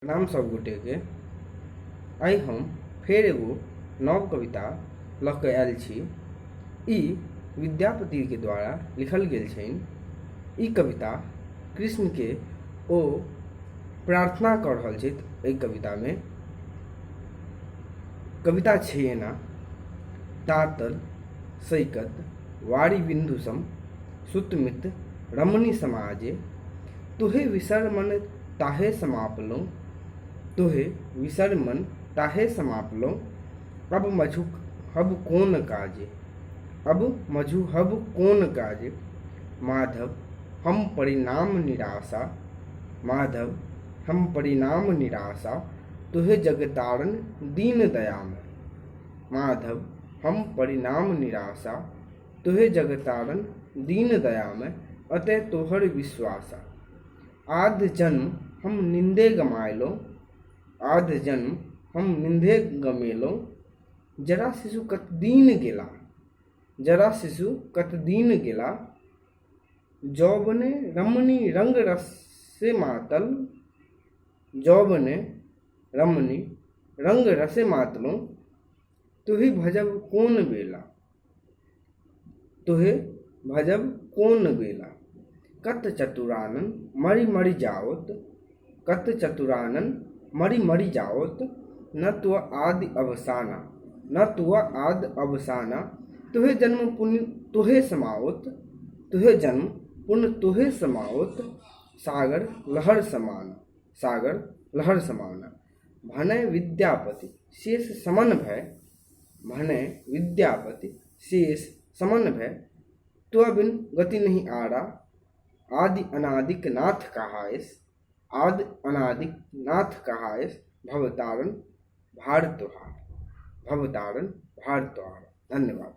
प्रणाम सब गोटे के। आइ हम फेर एगो नव कविता लऽ कऽ आयल छी। ई विद्यापति के द्वारा लिखल गेल छनि। ई कविता कृष्ण के ओ प्रार्थना कऽ रहल छथि। एहि कविता में कविता छै एना: तातल सैकत वारी बिंदुसम सुतमित रमणी समाजे, तुहे विसर मन ताहे समापलौं, तुहे विसर मन ताहे समापलौं। अब मझु हब कोन काजे, अब मझु हब कोन काजे। माधव हम परिणाम निराशा, माधव हम परिणाम निराशा, तुहे जगतारण दीन दयामय। माधव हम परिणाम निराशा, तुहे जगतारण दीन दयामय। अतः तोहर विश्वासा, आध जन्म हम निंदे गमायलौं, आध जन्म हम निंदे गमेलौं। जरा शिशु कत दीन गेला, जरा शिशु कत दीन गेला। जौबने रमणी रंग रसे मातल, जौबने रमणी रंग रसे मातलों। तुहि भजब कोन बेला, तुहे भजब कोन बेला। कत चतुरानन मरि मरि जाओत, कत चतुरानन मरि मरि जाओत। न तुअ आदि अवसाना, न तुअ आदि अवसाना। तुहे जन्म पुण्य तुहे समाओत, तुहे जन्म पुण्य तुहे समाओत। सागर लहर समाना, सागर लहर समाना। भनय विद्यापति शेष समन भय, भनय विद्यापति शेष समन भय। तुअ बिन गति नहीं आरा, आदि अनादिक नाथ कहायस, आदि अनादिक नाथ कहायस। भवतारण भार तुहार, भवतारण भार तुहार। धन्यवाद।